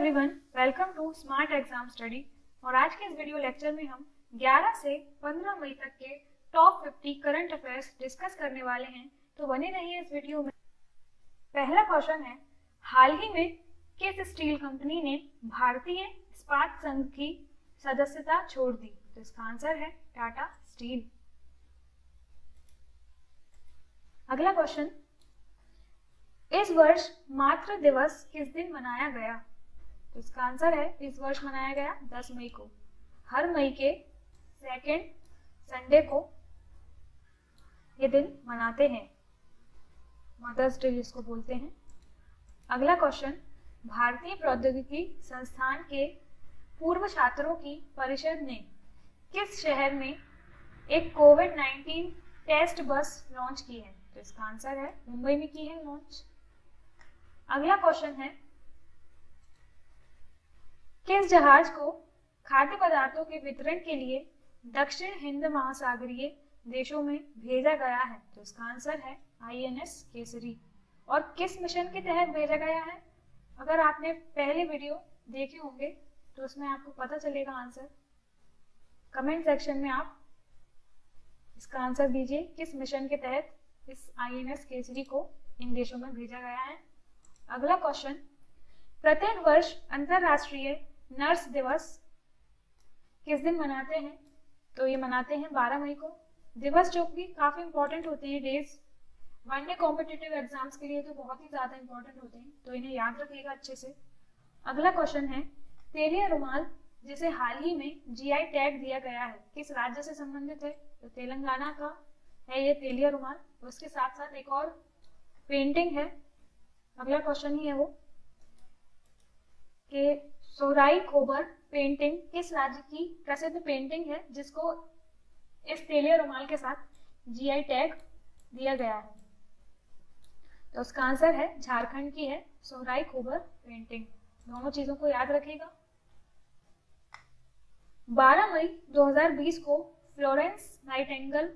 Everyone, welcome to smart exam study. और आज के इस वीडियो लेक्चर में हम 11 से 15 मई तक के टॉप 50 करंट अफेयर्स डिस्कस करने वाले हैं, तो बने रहिए इस वीडियो में। पहला क्वेश्चन है, हाल ही में किस स्टील कंपनी ने भारतीय इस्पात संघ की सदस्यता छोड़ दी? तो इसका आंसर है टाटा स्टील। अगला क्वेश्चन, इस वर्ष मातृ दिवस किस दिन मनाया गया? तो इसका आंसर है इस वर्ष मनाया गया 10 मई को। हर मई के सेकेंड संडे को ये दिन मनाते हैं, मदर्स डे जिसको बोलते हैं। अगला क्वेश्चन, भारतीय प्रौद्योगिकी संस्थान के पूर्व छात्रों की परिषद ने किस शहर में एक कोविड-19 टेस्ट बस लॉन्च की है? तो इसका आंसर है मुंबई में की है लॉन्च। अगला क्वेश्चन है, किस जहाज को खाद्य पदार्थों के वितरण के लिए दक्षिण हिंद महासागरीय देशों में भेजा गया है? तो इसका आंसर है INS केसरी। और किस मिशन के तहत भेजा गया है? अगर आपने पहले वीडियो देखे होंगे तो उसमें आपको पता चलेगा आंसर। कमेंट सेक्शन में आप इसका आंसर दीजिए, किस मिशन के तहत इस INS केसरी को इन देशों में भेजा गया है। अगला क्वेश्चन, प्रत्येक वर्ष अंतरराष्ट्रीय नर्स दिवस किस दिन मनाते हैं? तो ये मनाते हैं 12 मई को। दिवस जो कि काफी इंपॉर्टेंट होते हैं डेज, वनडे कॉम्पिटिटिव एग्जाम्स के लिए तो बहुत ही ज्यादा इंपॉर्टेंट होते हैं, तो इन्हें याद रखिएगा अच्छे से। अगला क्वेश्चन है, तेलिया रुमाल जिसे हाल ही में GI टैग दिया गया है किस राज्य से संबंधित है? तो तेलंगाना का है ये तेलिया रुमाल। उसके साथ साथ एक और पेंटिंग है, अगला क्वेश्चन ही है वो कि सोहराई खोबर पेंटिंग किस राज्य की प्रसिद्ध पेंटिंग है जिसको इस तेलिया रुमाल के साथ GI टैग दिया गया है? तो उसका आंसर है झारखंड की है सोहराई खोबर पेंटिंग। दोनों चीजों को याद रखिएगा। 12 मई 2020 को फ्लोरेंस नाइटिंगेल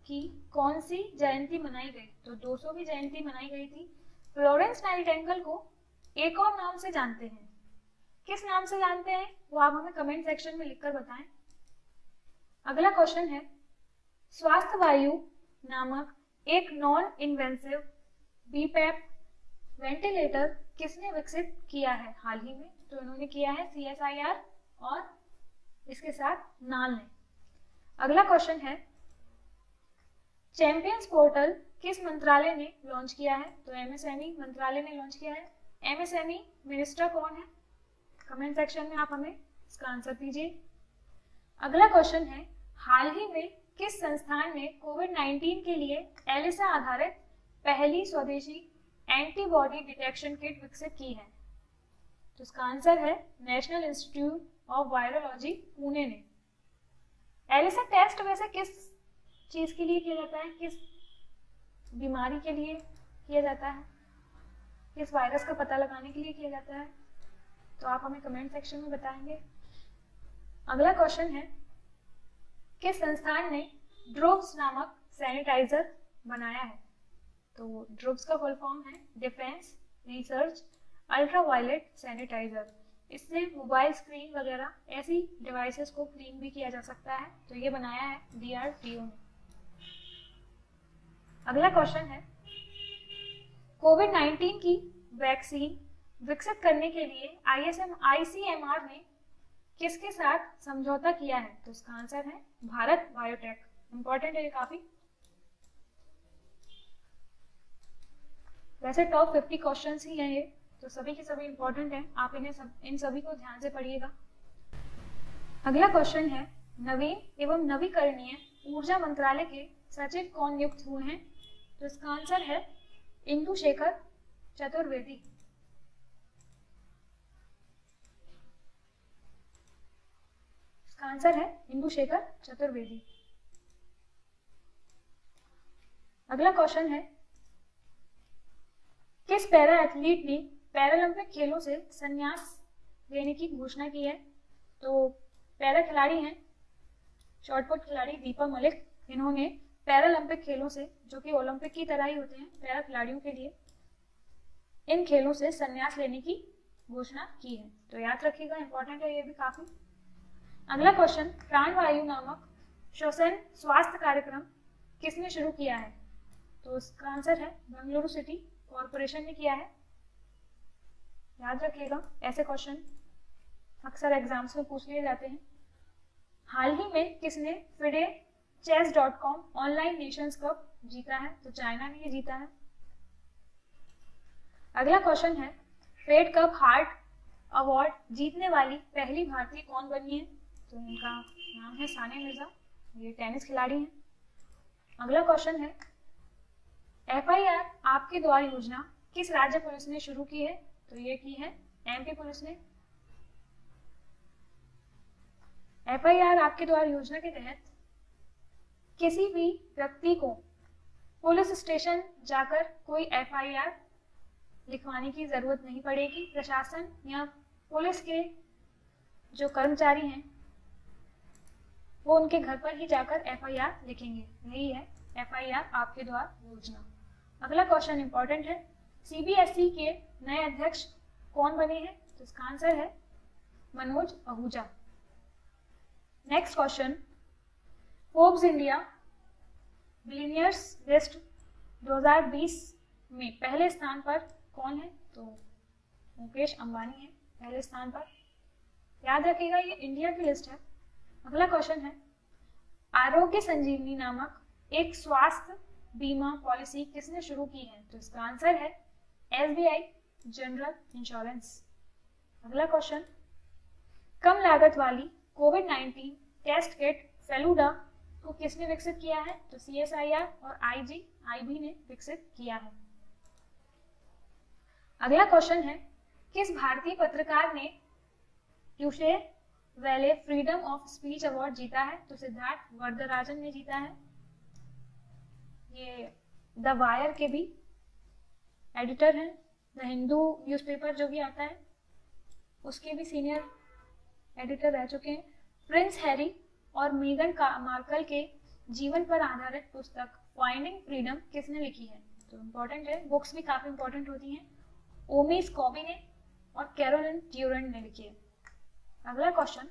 की कौन सी जयंती मनाई गई? तो 200वीं जयंती मनाई गई थी। फ्लोरेंस नाइटिंगेल को एक और नाम से जानते हैं, किस नाम से जानते हैं वो आप हमें कमेंट सेक्शन में लिखकर बताएं। अगला क्वेश्चन है, स्वास्थ्य वायु नामक एक नॉन इन्वेसिव BPAP वेंटिलेटर किसने विकसित किया है हाल ही में? तो इन्होंने किया है CSIR और इसके साथ नाल ने। अगला क्वेश्चन है, चैंपियंस पोर्टल किस मंत्रालय ने लॉन्च किया है? तो MSME मंत्रालय ने लॉन्च किया है। MSME मिनिस्टर कौन है? कमेंट सेक्शन में आप हमें इसका आंसर दीजिए। अगला क्वेश्चन है, हाल ही में किस संस्थान ने कोविड-19 के लिए एलिसा आधारित पहली स्वदेशी एंटीबॉडी डिटेक्शन किट विकसित की है? तो इसका आंसर है National Institute of Virology Pune ने। एलिसा टेस्ट वैसे किस चीज के लिए किया जाता है, किस बीमारी के लिए किया जाता है, किस वायरस का पता लगाने के लिए किया जाता है? तो आप हमें कमेंट सेक्शन में बताएंगे। अगला क्वेश्चन है, किस संस्थान ने ड्रोग्स नामक सैनिटाइजर बनाया है? तो ड्रोग्स का फुल फॉर्म है डिफेंस रिसर्च अल्ट्रावायलेट सैनिटाइजर। इससे मोबाइल स्क्रीन वगैरह ऐसी डिवाइसेस को क्लीन भी किया जा सकता है, तो ये बनाया है DRDO ने। अगला क्वेश्चन है, कोविड-19 की वैक्सीन विकसित करने के लिए ICMR ने किसके साथ समझौता किया है? तो इसका आंसर है भारत बायोटेक। इंपॉर्टेंट है ये काफी। वैसे टॉप 50 क्वेश्चंस ही हैं ये, तो सभी के सभी इंपॉर्टेंट हैं, आप इन सभी को ध्यान से पढ़िएगा। अगला क्वेश्चन है, नवीन एवं नवीकरणीय ऊर्जा मंत्रालय के सचिव कौन नियुक्त हुए हैं? तो इसका आंसर है इंदु शेखर चतुर्वेदी। इसका आंसर है इंदु शेखर चतुर्वेदी। अगला क्वेश्चन है, किस पैरा एथलीट ने पैरालंपिक खेलों से संन्यास लेने की घोषणा की है? तो पैरा खिलाड़ी हैं शॉटपुट खिलाड़ी दीपा मलिक। इन्होंने पैरालंपिक खेलों से, जो कि ओलंपिक की तरह ही होते हैं पैरा खिलाड़ियों के लिए, इन खेलों से संन्यास लेने की घोषणा की है। तो याद रखिएगा, इंपॉर्टेंट है ये भी काफी। अगला क्वेश्चन, प्राणवायु नामक श्वसन स्वास्थ्य कार्यक्रम किसने शुरू किया है? तो इसका आंसर है बेंगलुरु सिटी कॉरपोरेशन ने किया है। याद रखिएगा, ऐसे क्वेश्चन अक्सर एग्जाम्स में पूछ लिए जाते हैं। हाल ही में किसने FIDE chess.com online Nations cup जीता है? तो चाइना ने ये जीता है। अगला क्वेश्चन है, फेड कप हार्ट अवार्ड जीतने वाली पहली भारतीय कौन बनी है? तो इनका नाम है सानिया मिर्जा, ये टेनिस खिलाड़ी हैं। अगला क्वेश्चन है, FIR आपके द्वार योजना किस राज्य पुलिस ने शुरू की है? तो ये की है MP पुलिस ने। FIR आपके द्वार योजना के तहत किसी भी व्यक्ति को पुलिस स्टेशन जाकर कोई FIR लिखवाने की जरूरत नहीं पड़ेगी। प्रशासन या पुलिस के जो कर्मचारी हैं वो उनके घर पर ही जाकर FIR लिखेंगे। यही है FIR आपके द्वार योजना। अगला क्वेश्चन इंपॉर्टेंट है, CBSE के नए अध्यक्ष कौन बने हैं? तो इसका आंसर है Manoj Ahuja. Next question, Forbes India billionaires list 2020 में पहले स्थान पर कौन है? तो मुकेश अंबानी है पहले स्थान पर। याद रखिएगा, ये इंडिया की लिस्ट है। अगला क्वेश्चन है, आरोग्य संजीवनी नामक एक स्वास्थ्य बीमा पॉलिसी किसने शुरू की है? तो इसका आंसर है SBI जनरल इंश्योरेंस। अगला क्वेश्चन, कम लागत वाली कोविड-19 टेस्ट किट फेलुडा को किसने विकसित किया है? तो CSIR और IGIB ने विकसित किया है। अगला क्वेश्चन है, किस भारतीय पत्रकार ने ड्यूशे वेले फ्रीडम ऑफ स्पीच अवार्ड जीता है? तो सिद्धार्थ वरदराजन ने जीता है। ये द वायर के भी एडिटर हैं, द हिंदू न्यूज़पेपर जो भी आता है उसके भी सीनियर एडिटर रह चुके हैं। प्रिंस हैरी और मेगन मार्कल के जीवन पर आधारित पुस्तक फाइंडिंग फ्रीडम किसने लिखी है? तो इम्पोर्टेंट है, बुक्स भी काफी इंपॉर्टेंट होती हैं। ओमी स्कॉबी ने और कैरोलिन ड्यूरेंट ने लिखी है। अगला क्वेश्चन,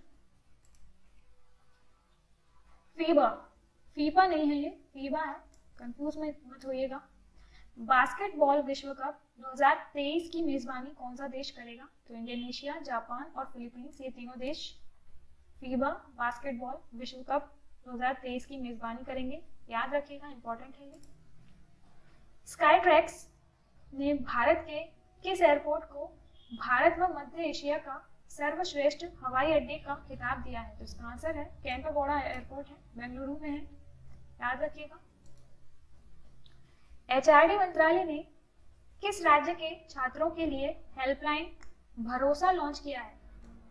फीबा नहीं है, ये फीबा है, कंफ्यूज मत होइएगा। बास्केटबॉल विश्व कप 2023 की मेजबानी कौन सा देश करेगा? तो इंडोनेशिया, जापान और फिलीपींस, ये तीनों देश फीबा बास्केटबॉल विश्व कप 2023 की मेजबानी करेंगे। याद रखिएगा, इंपॉर्टेंट है ये। स्काई ट्रैक्स ने भारत के किस एयरपोर्ट को भारत व मध्य एशिया का सर्वश्रेष्ठ हवाई अड्डे का खिताब दिया है? तो इसका आंसर है केम्पेगौड़ा एयरपोर्ट है, बेंगलुरु में है। याद रखिएगा। HRD मंत्रालय ने किस राज्य के छात्रों के लिए हेल्पलाइन भरोसा लॉन्च किया है?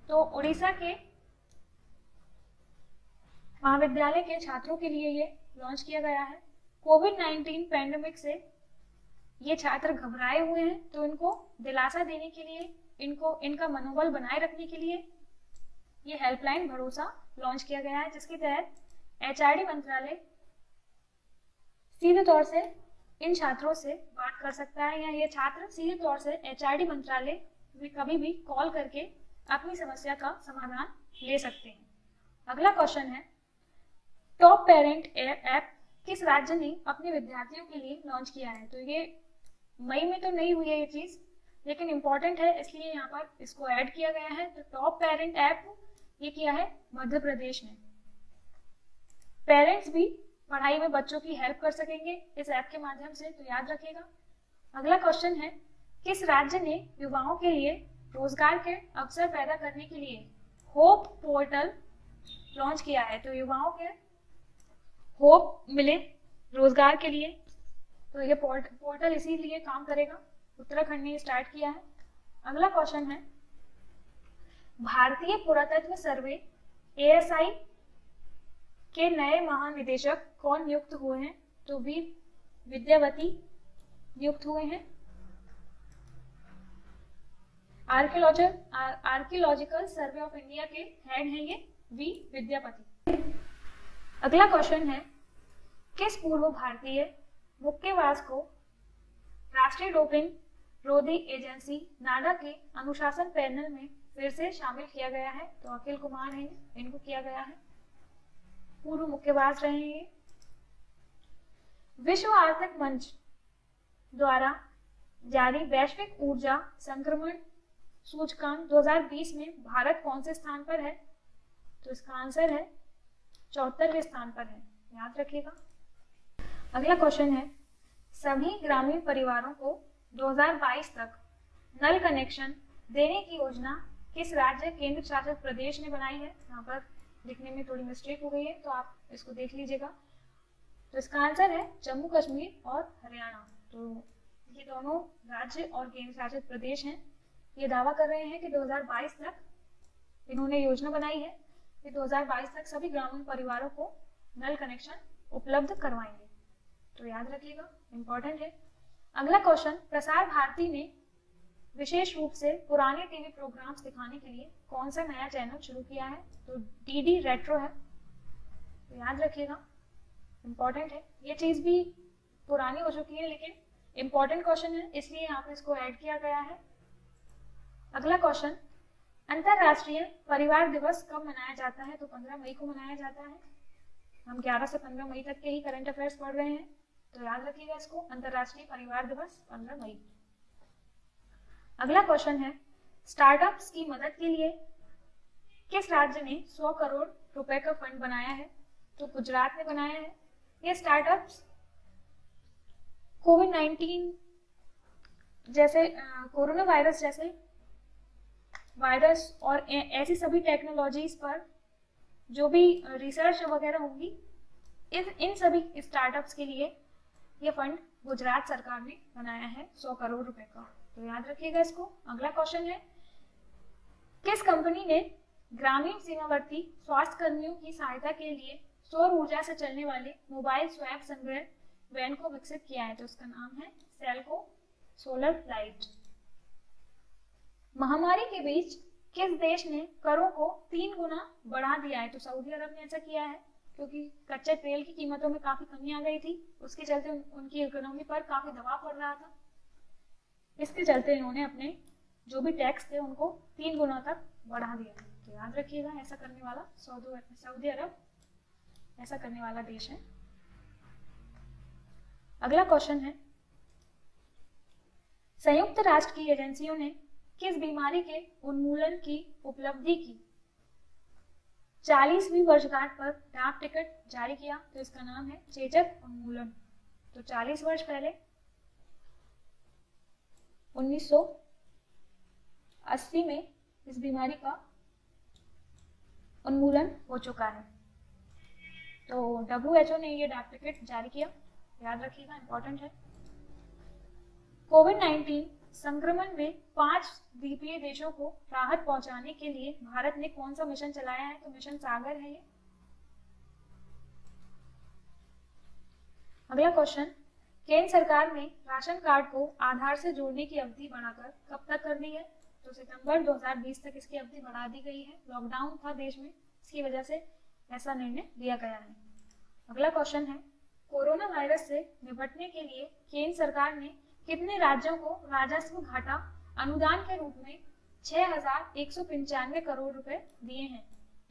तो उड़ीसा के महाविद्यालय के छात्रों के लिए ये लॉन्च किया गया है। कोविड-19 पैंडेमिक से ये छात्र घबराए हुए हैं, तो इनको दिलासा देने के लिए, इनका मनोबल बनाए रखने के लिए ये हेल्पलाइन भरोसा लॉन्च किया गया है, जिसके तहत HRD मंत्रालय सीधे तौर से इन छात्रों से बात कर सकता है, या ये छात्र सीधे तौर से HRD मंत्रालय में कभी भी कॉल करके अपनी समस्या का समाधान ले सकते हैं। अगला क्वेश्चन है, टॉप पेरेंट ऐप किस राज्य ने अपने विद्यार्थियों के लिए लॉन्च किया है? तो ये मई में तो नहीं हुई है ये चीज, लेकिन इंपॉर्टेंट है इसलिए यहाँ पर इसको ऐड किया गया है। तो टॉप पेरेंट ऐप ये किया है मध्य प्रदेश में। पेरेंट्स भी पढ़ाई में बच्चों की हेल्प कर सकेंगे इस ऐप के माध्यम से, तो याद रखिएगा। अगला क्वेश्चन है, किस राज्य ने युवाओं के लिए रोजगार के अवसर पैदा करने के लिए होप पोर्टल लॉन्च किया है? तो युवाओं के होप मिले रोजगार के लिए, तो ये पोर्टल इसीलिए काम करेगा। उत्तराखंड ने स्टार्ट किया है। अगला क्वेश्चन है, भारतीय पुरातत्व सर्वे ASI के नए महानिदेशक कौन नियुक्त हुए हैं? तो वी विद्यावती नियुक्त हुए हैं। आर्कियोलॉजिकल सर्वे ऑफ इंडिया के हेड हैं ये वी विद्यापति। अगला क्वेश्चन है, किस पूर्व भारतीय मुक्केबाज को राष्ट्रीय डोपिंग रोधी एजेंसी नाडा के अनुशासन पैनल में फिर से शामिल किया गया है? तो अखिल कुमार हैं, इनको किया गया है। पूर्व मुक्केबाज रहे हैं ये। विश्व आर्थिक मंच द्वारा जारी वैश्विक ऊर्जा संक्रमण सूचकांक 2020 में भारत कौन से स्थान पर है? तो इसका आंसर है 74वें स्थान पर है, याद रखिएगा। अगला क्वेश्चन है, सभी ग्रामीण परिवारों को 2022 तक नल कनेक्शन देने की योजना किस राज्य केंद्र शासित प्रदेश ने बनाई है? यहाँ पर लिखने में थोड़ी मिस्टेक हो गई है, तो आप इसको देख लीजिएगा। तो इसका आंसर है जम्मू कश्मीर और हरियाणा। तो ये दोनों राज्य और केंद्र शासित प्रदेश हैं। ये दावा कर रहे हैं कि 2022 तक इन्होंने योजना बनाई है कि 2022 तक सभी ग्रामीण परिवारों को नल कनेक्शन उपलब्ध करवाएंगे। तो याद रखिएगा, इंपॉर्टेंट है। अगला क्वेश्चन, प्रसार भारती ने विशेष रूप से पुराने टीवी प्रोग्राम्स दिखाने के लिए कौन सा नया चैनल शुरू किया है? तो डीडी रेट्रो है, तो याद रखिएगा, इंपॉर्टेंट है। ये चीज भी पुरानी हो चुकी है लेकिन इंपॉर्टेंट क्वेश्चन है, इसलिए यहाँ पे इसको ऐड किया गया है। अगला क्वेश्चन, अंतरराष्ट्रीय परिवार दिवस कब मनाया जाता है? तो 15 मई को मनाया जाता है। हम 11 से 15 मई तक के ही करंट अफेयर्स पढ़ रहे हैं, तो याद रखिएगा इसको, अंतरराष्ट्रीय परिवार दिवस 15 मई। अगला क्वेश्चन है, स्टार्टअप्स की मदद के लिए किस राज्य ने 100 करोड़ रुपए का फंड बनाया है? तो गुजरात ने बनाया है। ये स्टार्टअप्स कोविड-19 जैसे कोरोना वायरस जैसे वायरस और ऐसी सभी टेक्नोलॉजीज पर जो भी रिसर्च वगैरह होंगी, इन सभी स्टार्टअप्स के लिए ये फंड गुजरात सरकार ने बनाया है 100 करोड़ रुपए का, तो याद रखिएगा इसको। अगला क्वेश्चन है, किस कंपनी ने ग्रामीण सीमावर्ती स्वास्थ्य कर्मियों की सहायता के लिए सौर ऊर्जा से चलने वाले मोबाइल स्वैप संग्रह वैन को विकसित किया है? तो उसका नाम है सेल्को सोलर लाइट। महामारी के बीच किस देश ने करों को 3 गुना बढ़ा दिया है? तो सऊदी अरब ने ऐसा किया है, क्योंकि कच्चे तेल की कीमतों में काफी कमी आ गई थी, उसके चलते उनकी इकोनॉमी पर काफी दबाव पड़ रहा था। इसके चलते इन्होंने अपने जो भी टैक्स थे उनको 3 गुना तक बढ़ा दिया। तो याद रखिएगा, ऐसा करने वाला सऊदी अरब ऐसा करने वाला देश है। अगला क्वेश्चन है, संयुक्त राष्ट्र की एजेंसियों ने किस बीमारी के उन्मूलन की उपलब्धि की 40वीं वर्षगांठ पर डाक टिकट जारी किया? तो इसका नाम है चेचक उन्मूलन। तो 40 वर्ष पहले 1980 में इस बीमारी का उन्मूलन हो चुका है। तो WHO ने ये डाक टिकट जारी किया, याद रखिएगा, इंपॉर्टेंट है। कोविड-19 संक्रमण में 5 द्वीपीय देशों को राहत पहुंचाने के लिए भारत ने कौन सा मिशन चलाया है? तो मिशन सागर है ये। अगला क्वेश्चन, केंद्र सरकार ने राशन कार्ड को आधार से जोड़ने की अवधि बढ़ाकर कब तक कर दी है? तो सितंबर 2020 तक इसकी अवधि बढ़ा दी गई है। लॉकडाउन था देश में, इसकी वजह से ऐसा निर्णय लिया गया है। अगला क्वेश्चन है, कोरोना वायरस से निपटने के लिए केंद्र सरकार ने कितने राज्यों को राजस्व घाटा अनुदान के रूप में 6195 करोड़ रुपए दिए हैं?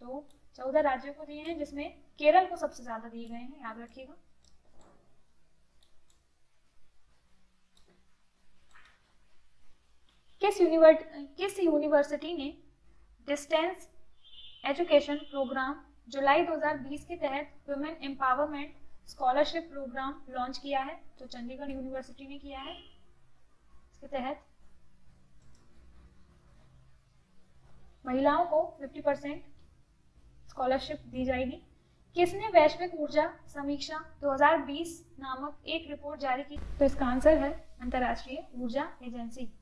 तो 14 राज्यों को दिए हैं, जिसमें केरल को सबसे ज्यादा दिए गए हैं, याद रखिएगा। किस यूनिवर्सिटी ने डिस्टेंस एजुकेशन प्रोग्राम जुलाई 2020 के तहत women empowerment scholarship program launch किया है? तो चंडीगढ़ यूनिवर्सिटी ने किया है। इसके तहत महिलाओं को 50% स्कॉलरशिप दी जाएगी। किसने वैश्विक ऊर्जा समीक्षा 2020 नामक एक रिपोर्ट जारी की? तो इसका आंसर है अंतरराष्ट्रीय ऊर्जा एजेंसी।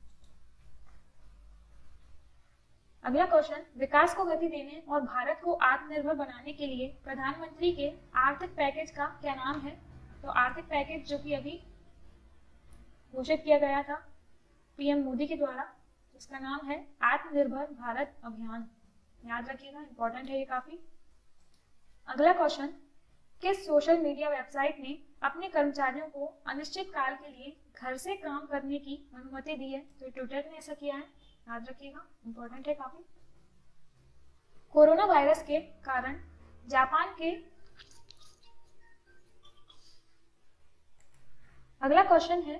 अगला क्वेश्चन, विकास को गति देने और भारत को आत्मनिर्भर बनाने के लिए प्रधानमंत्री के आर्थिक पैकेज का क्या नाम है? तो आर्थिक पैकेज जो कि अभी घोषित किया गया था पीएम मोदी के द्वारा, इसका नाम है आत्मनिर्भर भारत अभियान, याद रखिएगा, इंपॉर्टेंट है ये काफी। अगला क्वेश्चन, किस सोशल मीडिया वेबसाइट ने अपने कर्मचारियों को अनिश्चित काल के लिए घर से काम करने की अनुमति दी है? तो ट्विटर ने ऐसा किया है, याद रखिएगा, इंपॉर्टेंट है काफी। कोरोना वायरस के कारण जापान के, अगला क्वेश्चन है,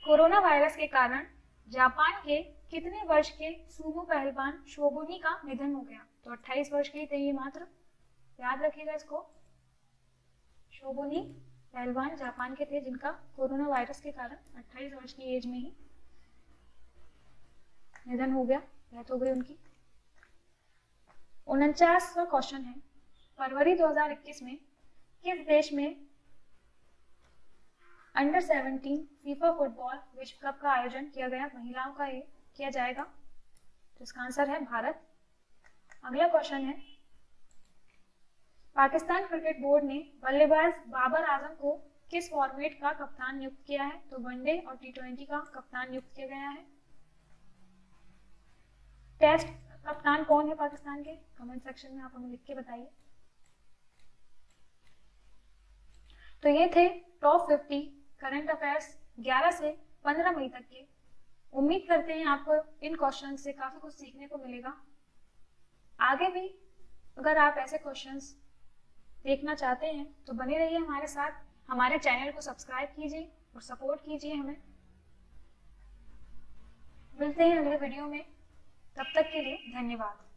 कोरोना वायरस के कारण जापान के कितने वर्ष के सूमो पहलवान शोबुनी का निधन हो गया? तो 28 वर्ष के थे ये मात्र, याद रखिएगा इसको। शोबुनी पहलवान जापान के थे जिनका कोरोना वायरस के कारण 28 वर्ष की एज में ही निधन हो गया, डेथ हो गई उनकी। 49वां क्वेश्चन है, फरवरी 2021 में किस देश में अंडर 17 फीफा फुटबॉल विश्व कप का आयोजन किया गया? महिलाओं का ये किया जाएगा, तो इसका आंसर है भारत। अगला क्वेश्चन है, पाकिस्तान क्रिकेट बोर्ड ने बल्लेबाज बाबर आजम को किस फॉर्मेट का कप्तान नियुक्त किया है? तो वनडे और T20 का कप्तान नियुक्त किया गया है। टेस्ट कप्तान कौन है पाकिस्तान के? कमेंट सेक्शन में आप हमें लिख के बताइए। तो ये थे टॉप 50 करंट अफेयर्स 11 से 15 मई तक के। उम्मीद करते हैं आपको इन क्वेश्चन से काफी कुछ सीखने को मिलेगा। आगे भी अगर आप ऐसे क्वेश्चंस देखना चाहते हैं तो बने रहिए हमारे साथ, हमारे चैनल को सब्सक्राइब कीजिए और सपोर्ट कीजिए हमें। मिलते हैं अगले वीडियो में, तब तक के लिए धन्यवाद।